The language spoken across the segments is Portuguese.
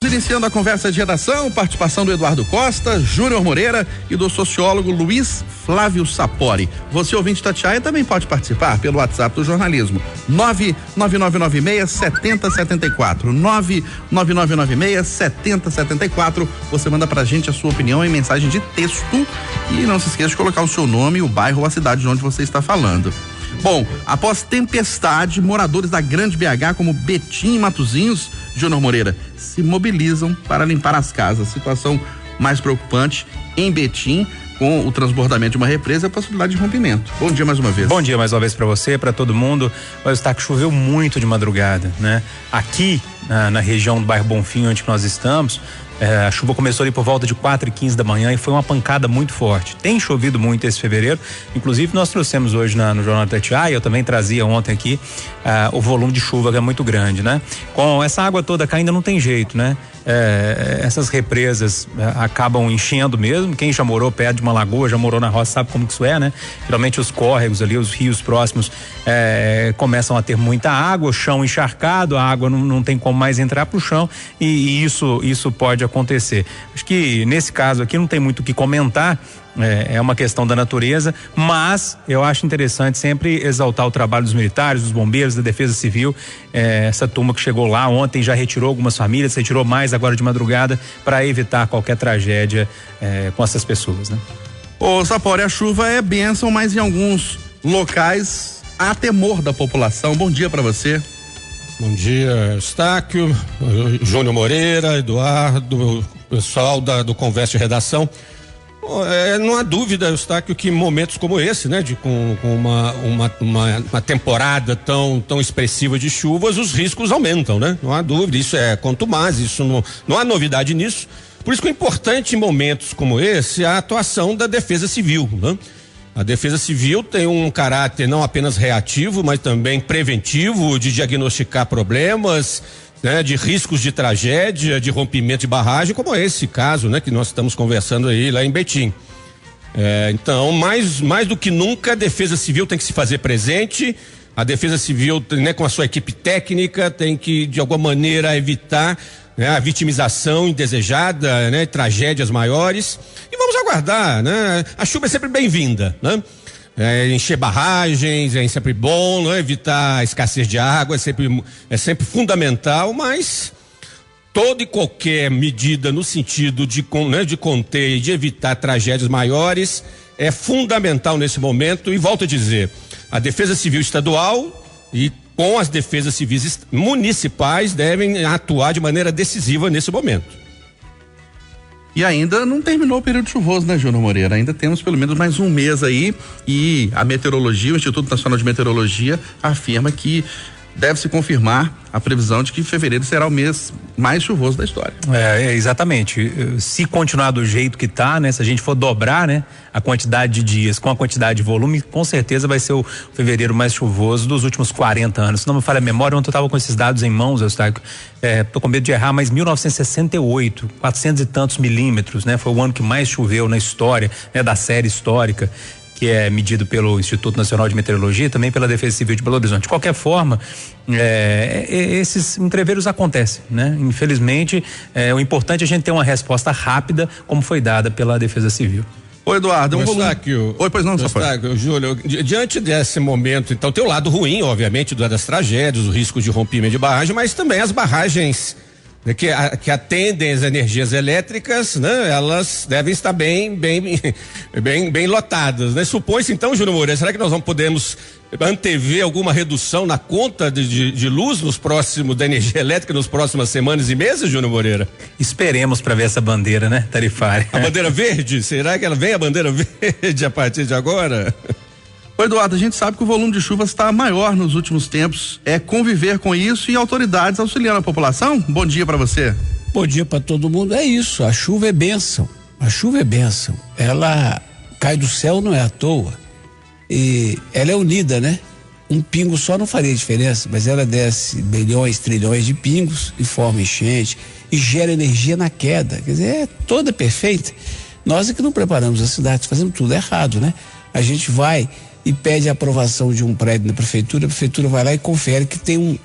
Iniciando a conversa de redação, participação do Eduardo Costa, Júnior Moreira e do sociólogo Luiz Flávio Sapori. Você, ouvinte Itatiaia, também pode participar pelo WhatsApp do jornalismo 99996-7074 99996-7074. Você manda pra gente a sua opinião em mensagem de texto e não se esqueça de colocar o seu nome, o bairro ou a cidade de onde você está falando. Bom, após tempestade, moradores da Grande BH, como Betim e Matozinhos, Júnior Moreira, se mobilizam para limpar as casas. Situação mais preocupante em Betim, com o transbordamento de uma represa e a possibilidade de rompimento. Bom dia mais uma vez. Bom dia mais uma vez para você, para todo mundo. Mas está que choveu muito de madrugada, né? Aqui na região do bairro Bonfim, onde nós estamos, a chuva começou ali por volta de 4h15 da manhã e foi uma pancada muito forte. Tem chovido muito esse fevereiro, inclusive nós trouxemos hoje no Jornal Itatiaia, eu também trazia ontem aqui o volume de chuva que é muito grande, né? Com essa água toda caindo não tem jeito, né? Essas represas acabam enchendo mesmo. Quem já morou perto de uma lagoa, já morou na roça, sabe como que isso é, né? Geralmente os córregos ali, os rios próximos começam a ter muita água, o chão encharcado, a água não tem como mais entrar pro chão e isso pode acontecer. Acho que nesse caso aqui não tem muito o que comentar. É uma questão da natureza, mas eu acho interessante sempre exaltar o trabalho dos militares, dos bombeiros, da Defesa Civil. Essa turma que chegou lá ontem já retirou algumas famílias, retirou mais agora de madrugada para evitar qualquer tragédia com essas pessoas, né? Ô Sapori, a chuva é bênção, mas em alguns locais há temor da população. Bom dia para você. Bom dia, Eustáquio, Júnior Moreira, Eduardo, pessoal do Conversa de Redação. Não há dúvida, Eustáquio, que momentos como esse, né, com uma temporada tão expressiva de chuvas, os riscos aumentam, né? Não há dúvida, isso é contumaz, isso não há novidade nisso. Por isso que é importante em momentos como esse a atuação da Defesa Civil, né? A Defesa Civil tem um caráter não apenas reativo, mas também preventivo, de diagnosticar problemas, né, de riscos de tragédia, de rompimento de barragem, como é esse caso, né, que nós estamos conversando aí lá em Betim. Então, mais do que nunca, a Defesa Civil tem que se fazer presente. A Defesa Civil, né, com a sua equipe técnica, tem que de alguma maneira evitar, né, a vitimização indesejada, né, tragédias maiores. E vamos aguardar, né? A chuva é sempre bem-vinda, né? Encher barragens é sempre bom, né? Evitar a escassez de água é sempre fundamental, mas toda e qualquer medida no sentido de conter e de evitar tragédias maiores é fundamental nesse momento. E volto a dizer, a Defesa Civil Estadual e com as defesas civis municipais devem atuar de maneira decisiva nesse momento. E ainda não terminou o período chuvoso, né, Júnior Moreira? Ainda temos pelo menos mais um mês aí e a meteorologia, o Instituto Nacional de Meteorologia afirma que deve-se confirmar a previsão de que fevereiro será o mês mais chuvoso da história. Exatamente. Se continuar do jeito que tá, né? Se a gente for dobrar, né, a quantidade de dias com a quantidade de volume, com certeza vai ser o fevereiro mais chuvoso dos últimos 40 anos. Se não me falha a memória, ontem eu tava com esses dados em mãos, Eustáquio, tô com medo de errar, mas 1968, 400 e tantos milímetros, né? Foi o ano que mais choveu na história, né, da série histórica, que é medido pelo Instituto Nacional de Meteorologia, também pela Defesa Civil de Belo Horizonte. De qualquer forma, esses entreveros acontecem, né? Infelizmente, o importante é a gente ter uma resposta rápida, como foi dada pela Defesa Civil. Oi, Eduardo, Oi, pois não, Júlio, diante desse momento, então tem o lado ruim, obviamente, das tragédias, o risco de rompimento de barragem, mas também as barragens que atendem as energias elétricas, né? Elas devem estar bem lotadas, né? Supõe-se então, Júnior Moreira, será que nós podemos antever alguma redução na conta de luz da energia elétrica nas próximas semanas e meses, Júnior Moreira? Esperemos para ver essa bandeira, né, tarifária. A bandeira verde? Será que ela vem a bandeira verde a partir de agora? Ô Eduardo, a gente sabe que o volume de chuvas está maior nos últimos tempos. É conviver com isso e autoridades auxiliando a população? Bom dia para você. Bom dia para todo mundo. É isso, a chuva é bênção. A chuva é bênção. Ela cai do céu, não é à toa. E ela é unida, né? Um pingo só não faria diferença, mas ela desce bilhões, trilhões de pingos e forma enchente e gera energia na queda. Quer dizer, é toda perfeita. Nós é que não preparamos as cidades, fazemos tudo errado, né? A gente vai e pede a aprovação de um prédio na prefeitura, a prefeitura vai lá e confere que tem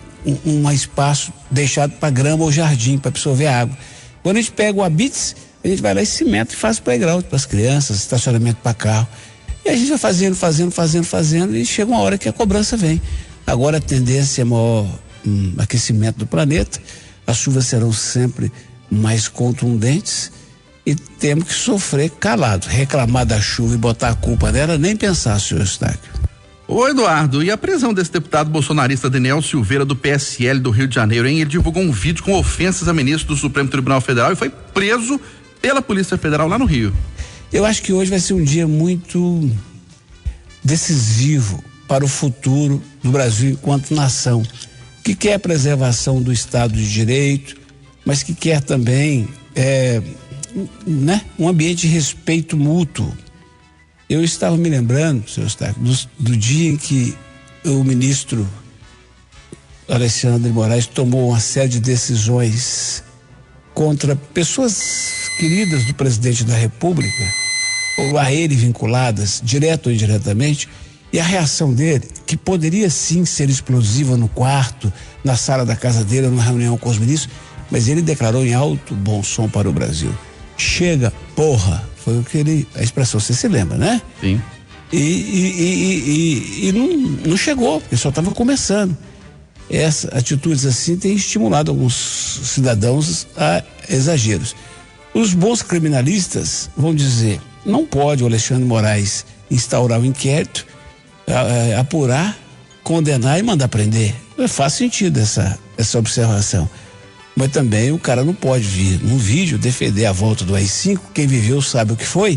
um espaço deixado para grama ou jardim, para absorver água. Quando a gente pega o Habite, a gente vai lá e cimenta e faz playground para as crianças, estacionamento para carro. E a gente vai fazendo e chega uma hora que a cobrança vem. Agora a tendência é maior aquecimento do planeta, as chuvas serão sempre mais contundentes e temos que sofrer calado, reclamar da chuva e botar a culpa nela, nem pensar, senhor Eustáquio. Ô Eduardo, e a prisão desse deputado bolsonarista Daniel Silveira do PSL do Rio de Janeiro, hein? Ele divulgou um vídeo com ofensas a ministro do Supremo Tribunal Federal e foi preso pela Polícia Federal lá no Rio. Eu acho que hoje vai ser um dia muito decisivo para o futuro do Brasil enquanto nação, que quer a preservação do Estado de Direito, mas que quer também um ambiente de respeito mútuo. Eu estava me lembrando, senhor Eustáquio, do dia em que o ministro Alexandre de Moraes tomou uma série de decisões contra pessoas queridas do presidente da República, ou a ele vinculadas, direto ou indiretamente, e a reação dele, que poderia sim ser explosiva no quarto, na sala da casa dele, numa reunião com os ministros, mas ele declarou em alto bom som para o Brasil: chega, porra. Foi o que a expressão, você se lembra, né? Sim. E não chegou, porque só estava começando. Essas atitudes assim têm estimulado alguns cidadãos a exageros. Os bons criminalistas vão dizer: não pode o Alexandre de Moraes instaurar um inquérito, apurar, condenar e mandar prender. Faz sentido essa observação. Mas também o cara não pode vir num vídeo defender a volta do AI-5, quem viveu sabe o que foi,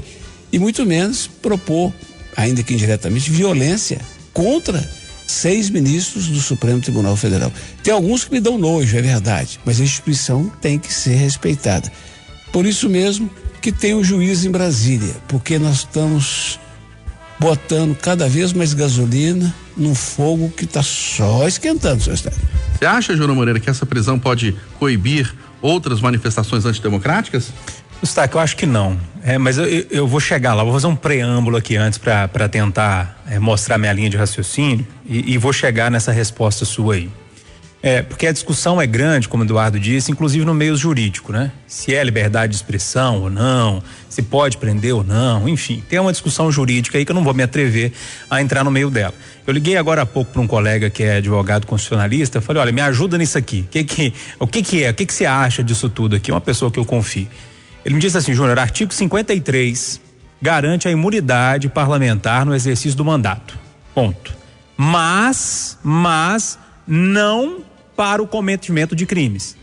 e muito menos propor, ainda que indiretamente, violência contra 6 ministros do Supremo Tribunal Federal. Tem alguns que me dão nojo, é verdade, mas a instituição tem que ser respeitada. Por isso mesmo que tem o juiz em Brasília, porque nós estamos botando cada vez mais gasolina num fogo que está só esquentando, senhor Estado. Você acha, Júnior Moreira, que essa prisão pode coibir outras manifestações antidemocráticas? Eustáquio, eu acho que não. Mas eu vou chegar lá, vou fazer um preâmbulo aqui antes para tentar mostrar minha linha de raciocínio e vou chegar nessa resposta sua aí. Porque a discussão é grande, como o Eduardo disse, inclusive no meio jurídico, né? Se é liberdade de expressão ou não, se pode prender ou não, enfim, tem uma discussão jurídica aí que eu não vou me atrever a entrar no meio dela. Eu liguei agora há pouco para um colega que é advogado constitucionalista, falei: olha, me ajuda nisso aqui, o que você acha disso tudo aqui? Uma pessoa que eu confio. Ele me disse assim: Júnior, artigo 53 garante a imunidade parlamentar no exercício do mandato, ponto. Mas não para o cometimento de crimes.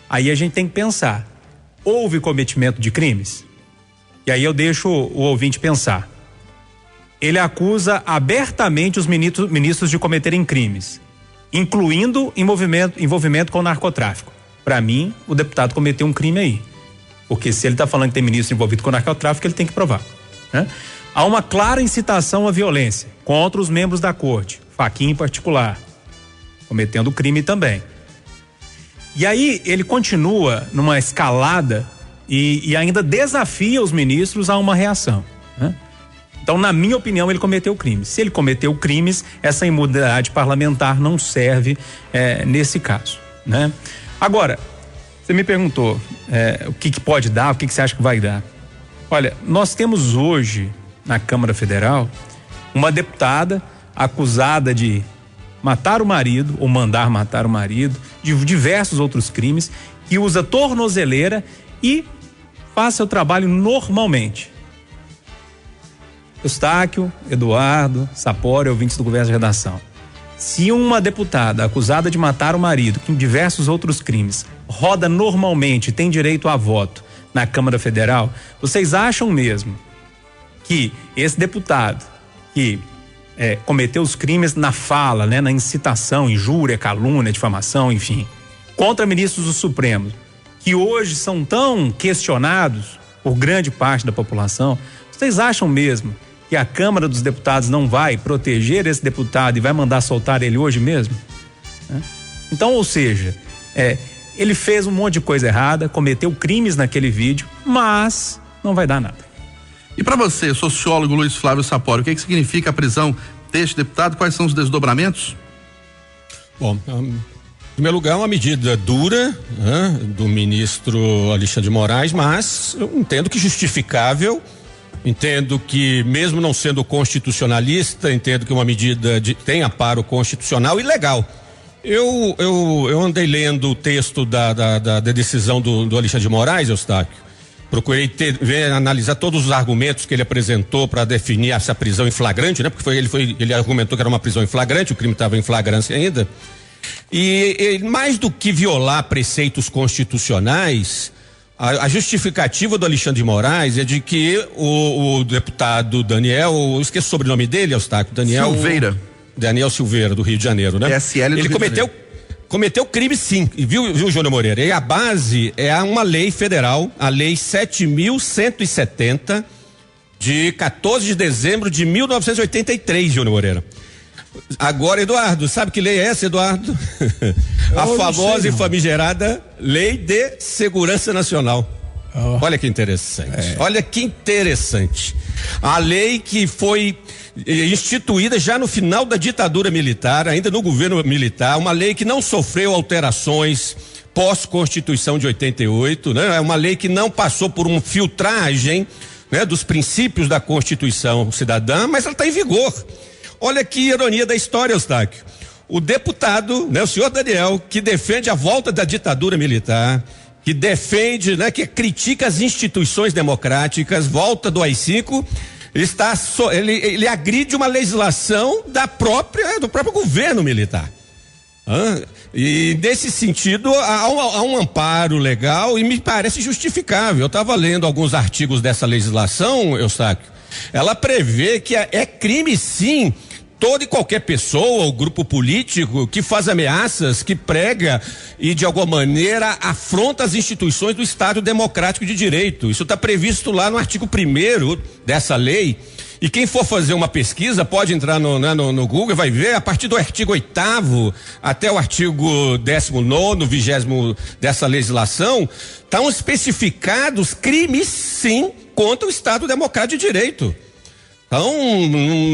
Aí a gente tem que pensar: houve cometimento de crimes? E aí eu deixo o ouvinte pensar. Ele acusa abertamente os ministros de cometerem crimes, incluindo envolvimento com o narcotráfico. Para mim, o deputado cometeu um crime aí. Porque se ele está falando que tem ministro envolvido com o narcotráfico, ele tem que provar, né? Há uma clara incitação à violência contra os membros da corte, Fachin em particular, cometendo crime também. E aí ele continua numa escalada e ainda desafia os ministros a uma reação, né? Então, na minha opinião, ele cometeu crimes. Se ele cometeu crimes, essa imunidade parlamentar não serve nesse caso, né? Agora, você me perguntou o que pode dar, o que você acha que vai dar. Olha, nós temos hoje na Câmara Federal uma deputada acusada de matar o marido ou mandar matar o marido, de diversos outros crimes, que usa tornozeleira e faz seu trabalho normalmente. Eustáquio, Eduardo, Sapori, ouvintes do Conversa de Redação. Se uma deputada acusada de matar o marido com diversos outros crimes roda normalmente, tem direito a voto na Câmara Federal, vocês acham mesmo que esse deputado que cometeu os crimes na fala, né, na incitação, injúria, calúnia, difamação, enfim, contra ministros do Supremo, que hoje são tão questionados por grande parte da população, vocês acham mesmo que a Câmara dos Deputados não vai proteger esse deputado e vai mandar soltar ele hoje mesmo? Então, ou seja, ele fez um monte de coisa errada, cometeu crimes naquele vídeo, mas não vai dar nada. E para você, sociólogo Luiz Flávio Sapori, o que significa a prisão deste deputado? Quais são os desdobramentos? Bom, primeiro lugar, uma medida dura, né, do ministro Alexandre de Moraes, mas eu entendo que justificável, entendo que mesmo não sendo constitucionalista, entendo que uma medida tem amparo constitucional e legal. Eu andei lendo o texto da decisão do Alexandre de Moraes, Eustáquio. Procurei analisar todos os argumentos que ele apresentou para definir essa prisão em flagrante, né? Porque ele argumentou que era uma prisão em flagrante, o crime estava em flagrância ainda. E mais do que violar preceitos constitucionais, a justificativa do Alexandre de Moraes é de que o deputado Daniel, eu esqueci o sobrenome dele, Eustáquio, Daniel Silveira, do Rio de Janeiro, né? PSL do ele Rio de Janeiro. Cometeu crime sim, viu, Júnior Moreira? E a base é uma lei federal, a lei 7.170, de 14 de dezembro de 1983, Júnior Moreira. Agora, Eduardo, sabe que lei é essa, Eduardo? A famosa e famigerada Lei de Segurança Nacional. Olha que interessante. Olha que interessante. A lei que foi instituída já no final da ditadura militar, ainda no governo militar, uma lei que não sofreu alterações pós-Constituição de 88, né? É uma lei que não passou por uma filtragem, né, dos princípios da Constituição cidadã, mas ela está em vigor. Olha que ironia da história, Eustáquio. O deputado, né, o senhor Daniel, que defende a volta da ditadura militar, que defende, né, que critica as instituições democráticas, volta do AI-5, ele agride uma legislação do próprio governo militar. E nesse sentido há um amparo legal e me parece justificável. Eu estava lendo alguns artigos dessa legislação, Eustáquio. Ela prevê que é crime sim toda e qualquer pessoa ou grupo político que faz ameaças, que prega e de alguma maneira afronta as instituições do Estado Democrático de Direito. Isso está previsto lá no artigo 1º dessa lei. E quem for fazer uma pesquisa pode entrar no Google e vai ver, a partir do artigo 8º até o artigo 19º, 20º dessa legislação, estão especificados crimes sim contra o Estado Democrático de Direito. Então,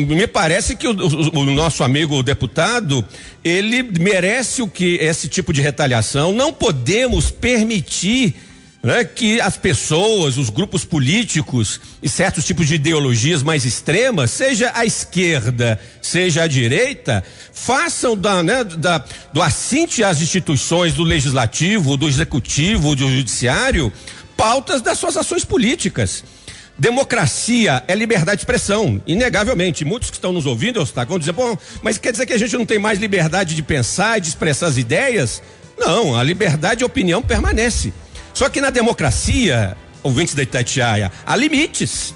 me parece que o nosso amigo deputado, ele merece esse tipo de retaliação. Não podemos permitir, né, que as pessoas, os grupos políticos e certos tipos de ideologias mais extremas, seja a esquerda, seja a direita, façam do assinte às instituições do legislativo, do executivo, do judiciário, pautas das suas ações políticas. Democracia é liberdade de expressão, inegavelmente. Muitos que estão nos ouvindo, Eustáquio, vão dizer, bom, mas quer dizer que a gente não tem mais liberdade de pensar e de expressar as ideias? Não, a liberdade de opinião permanece. Só que na democracia, ouvintes da Itatiaia, há limites.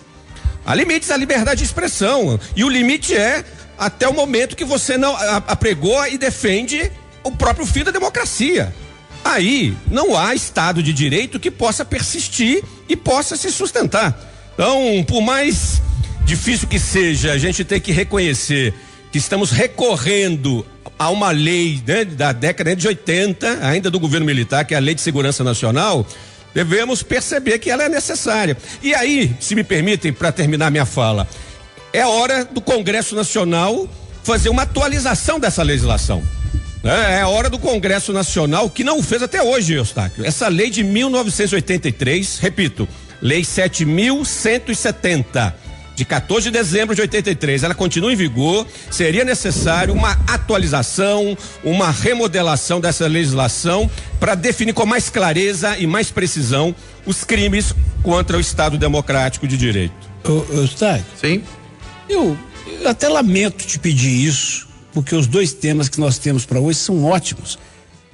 Há limites à liberdade de expressão. E o limite é até o momento que você não apregoa e defende o próprio fim da democracia. Aí não há Estado de Direito que possa persistir e possa se sustentar. Então, por mais difícil que seja, a gente tem que reconhecer que estamos recorrendo a uma lei, né, da década de 80, ainda do governo militar, que é a Lei de Segurança Nacional. Devemos perceber que ela é necessária. E aí, se me permitem, para terminar minha fala, é hora do Congresso Nacional fazer uma atualização dessa legislação. É hora do Congresso Nacional, que não o fez até hoje, Eustáquio. Essa lei de 1983, repito, Lei 7.170, de 14 de dezembro de 83, ela continua em vigor. Seria necessário uma atualização, uma remodelação dessa legislação para definir com mais clareza e mais precisão os crimes contra o Estado Democrático de Direito. Eustáquio? Sim. Eu até lamento te pedir isso, porque os dois temas que nós temos para hoje são ótimos.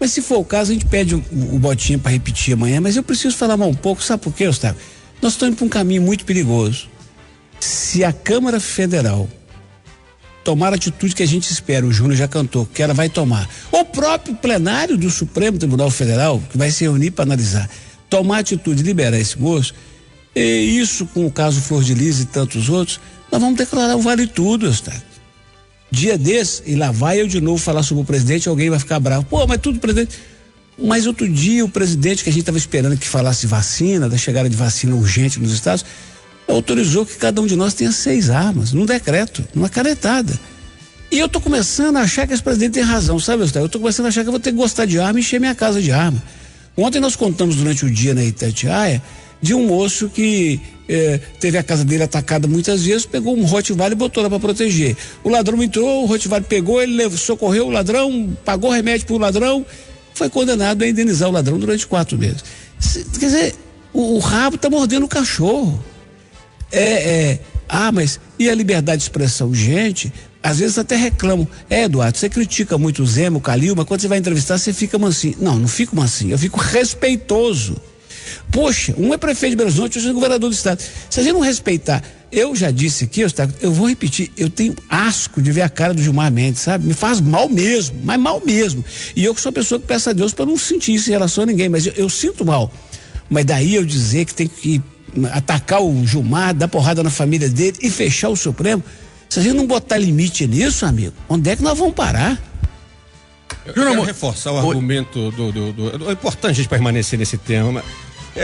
Mas se for o caso, a gente pede o Botinha para repetir amanhã, mas eu preciso falar mais um pouco, sabe por quê, Eustáquio? Nós estamos indo para um caminho muito perigoso. Se a Câmara Federal tomar a atitude que a gente espera, o Júnior já cantou, que ela vai tomar, o próprio plenário do Supremo Tribunal Federal, que vai se reunir para analisar, tomar a atitude de liberar esse moço, e isso com o caso Flor de Lis e tantos outros, nós vamos declarar o vale tudo, Eustáquio. Dia desse, e lá vai eu de novo falar sobre o presidente, alguém vai ficar bravo. Pô, mas tudo presidente. Mas outro dia o presidente, que a gente estava esperando que falasse vacina, da chegada de vacina urgente nos estados, autorizou que cada um de nós tenha 6 armas, num decreto, numa canetada. E eu tô começando a achar que esse presidente tem razão, sabe, Eustáquio? Eu tô começando a achar que eu vou ter que gostar de arma e encher minha casa de arma. Ontem nós contamos durante o dia na Itatiaia de um moço que teve a casa dele atacada muitas vezes, pegou um Rottweiler e botou lá para proteger. O ladrão entrou, o Rottweiler pegou, ele socorreu o ladrão, pagou remédio pro ladrão, foi condenado a indenizar o ladrão durante 4 meses. Quer dizer, o rabo tá mordendo o cachorro. Mas e a liberdade de expressão? Gente, às vezes até reclamam. Eduardo, você critica muito o Zema, o Calil, mas quando você vai entrevistar, você fica mansinho. Não fico mansinho, eu fico respeitoso. Poxa, um é prefeito de Belo Horizonte, outro é governador do estado. Se a gente não respeitar, eu já disse aqui, eu vou repetir, eu tenho asco de ver a cara do Gilmar Mendes, sabe? Me faz mal mesmo, mas mal mesmo. E eu que sou uma pessoa que peço a Deus para não sentir isso em relação a ninguém, mas eu sinto mal. Mas daí eu dizer que tem que atacar o Gilmar, dar porrada na família dele e fechar o Supremo, se a gente não botar limite nisso, amigo, onde é que nós vamos parar? Eu quero reforçar o argumento é importante a gente permanecer nesse tema.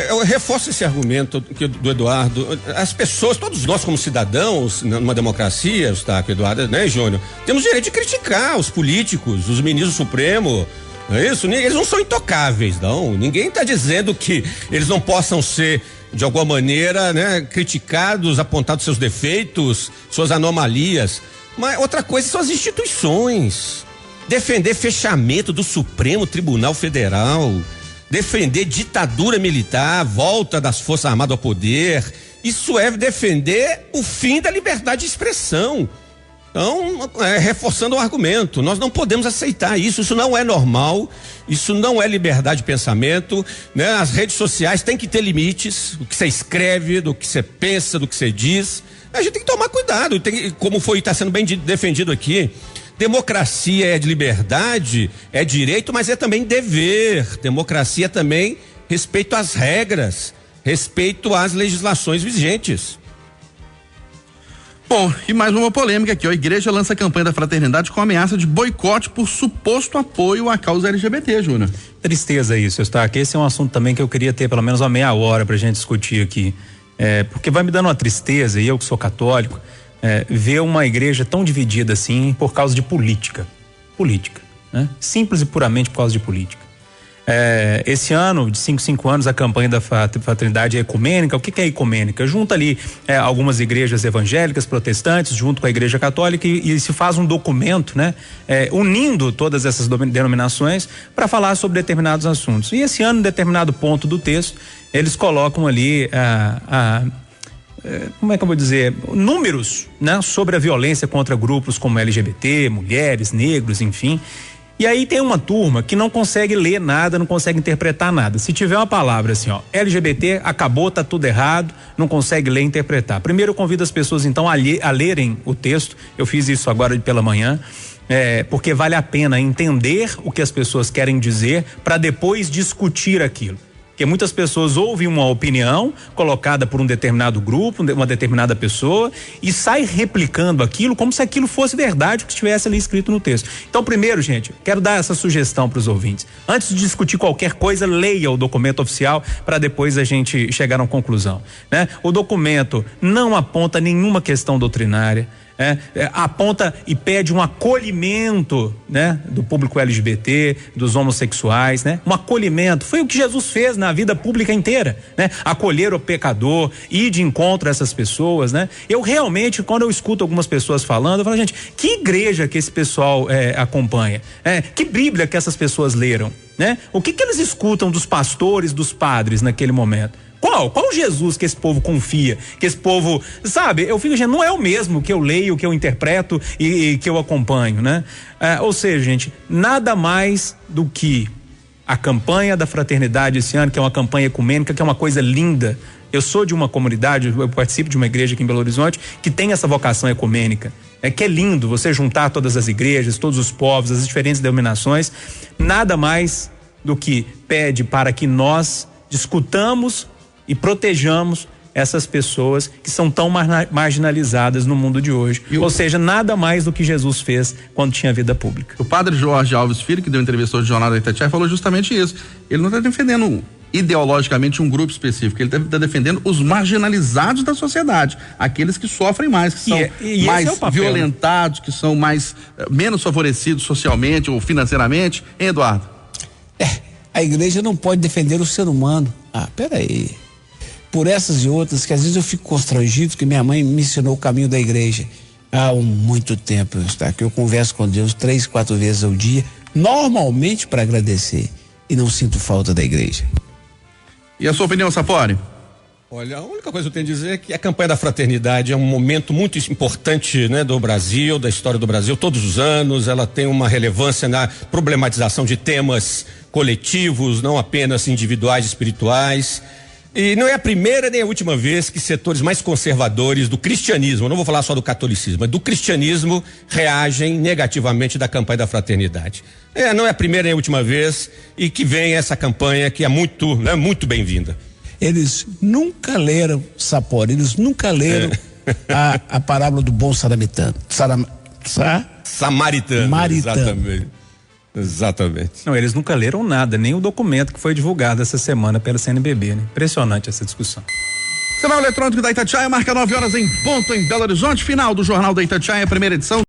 Eu reforço esse argumento do Eduardo. As pessoas, todos nós como cidadãos, numa democracia, Eustáquio, Eduardo, né, Júnior, temos direito de criticar os políticos, os ministros do Supremo, não é isso? Eles não são intocáveis, não. Ninguém está dizendo que eles não possam ser, de alguma maneira, né, criticados, apontados seus defeitos, suas anomalias. Mas outra coisa são as instituições. Defender fechamento do Supremo Tribunal Federal, defender ditadura militar, volta das Forças Armadas ao poder, isso é defender o fim da liberdade de expressão. Então, reforçando o argumento, nós não podemos aceitar isso não é normal, isso não é liberdade de pensamento, né? As redes sociais têm que ter limites, o que você escreve, do que você pensa, do que você diz, a gente tem que tomar cuidado, como está sendo bem defendido aqui. Democracia é de liberdade, é direito, mas é também dever. Democracia é também respeito às regras, respeito às legislações vigentes. Bom, e mais uma polêmica aqui, ó. A igreja lança a campanha da fraternidade com ameaça de boicote por suposto apoio à causa LGBT, Júnior. Tristeza isso, Eustáquio. Esse é um assunto também que eu queria ter pelo menos uma meia hora pra gente discutir aqui. Porque vai me dando uma tristeza, e eu que sou católico, ver uma igreja tão dividida assim por causa de política, né? Simples e puramente por causa de política. Esse ano, de 5 anos, a campanha da fraternidade é ecumênica. O que é ecumênica? Junta ali algumas igrejas evangélicas, protestantes, junto com a igreja católica e se faz um documento, né? Unindo todas essas denominações para falar sobre determinados assuntos. E esse ano, em determinado ponto do texto, eles colocam ali como é que eu vou dizer, números, né, sobre a violência contra grupos como LGBT, mulheres, negros, enfim. E aí tem uma turma que não consegue ler nada, não consegue interpretar nada. Se tiver uma palavra assim, ó, LGBT, acabou, tá tudo errado, não consegue ler e interpretar. Primeiro eu convido as pessoas então a lerem o texto. Eu fiz isso agora pela manhã. Porque vale a pena entender o que as pessoas querem dizer para depois discutir aquilo. Porque muitas pessoas ouvem uma opinião colocada por um determinado grupo, uma determinada pessoa e sai replicando aquilo como se aquilo fosse verdade, o que estivesse ali escrito no texto. Então, primeiro, gente, quero dar essa sugestão para os ouvintes. Antes de discutir qualquer coisa, leia o documento oficial para depois a gente chegar a uma conclusão, né? O documento não aponta nenhuma questão doutrinária. Aponta e pede um acolhimento, né, do público LGBT, dos homossexuais, né? Um acolhimento. Foi o que Jesus fez na vida pública inteira, né? Acolher o pecador, ir de encontro a essas pessoas, né? Eu realmente, quando eu escuto algumas pessoas falando, eu falo, gente, que igreja que esse pessoal acompanha? Que Bíblia que essas pessoas leram, né? O que eles escutam dos pastores, dos padres naquele momento? Qual Jesus que esse povo confia? Que esse povo, sabe, eu fico, gente, não é o mesmo que eu leio, que eu interpreto e que eu acompanho, né? Ou seja, gente, nada mais do que a campanha da fraternidade esse ano, que é uma campanha ecumênica, que é uma coisa linda. Eu sou de uma comunidade, eu participo de uma igreja aqui em Belo Horizonte que tem essa vocação ecumênica. Que é lindo você juntar todas as igrejas, todos os povos, as diferentes denominações. Nada mais do que pede para que nós discutamos e protejamos essas pessoas que são tão marginalizadas no mundo de hoje. Ou seja, nada mais do que Jesus fez quando tinha vida pública. O padre Jorge Alves Filho, que deu entrevista ao Jornal da Itatiaia, falou justamente isso. Ele não está defendendo ideologicamente um grupo específico, ele deve estar defendendo os marginalizados da sociedade, aqueles que sofrem mais, que são mais violentados, que são menos favorecidos socialmente ou financeiramente, hein, Eduardo? A igreja não pode defender o ser humano. Peraí. Por essas e outras, que às vezes eu fico constrangido, que minha mãe me ensinou o caminho da igreja há muito tempo, que eu converso com Deus 3, 4 vezes ao dia, normalmente para agradecer, e não sinto falta da igreja. E a sua opinião, Sapori? Olha, a única coisa que eu tenho a dizer é que a campanha da fraternidade é um momento muito importante, né, do Brasil, da história do Brasil, todos os anos. Ela tem uma relevância na problematização de temas coletivos, não apenas individuais, espirituais. E não é a primeira nem a última vez que setores mais conservadores do cristianismo, não vou falar só do catolicismo, mas do cristianismo, reagem negativamente da campanha da fraternidade. Não é a primeira nem a última vez, e que vem essa campanha que é muito bem-vinda. Eles nunca leram, Sapori, eles nunca leram a parábola do bom samaritano. Samaritano. Exatamente. Não, eles nunca leram nada, nem o documento que foi divulgado essa semana pela CNBB, né? Impressionante essa discussão. Sinal eletrônico da Itatiaia marca 9 horas em ponto em Belo Horizonte, final do Jornal da Itatiaia, primeira edição.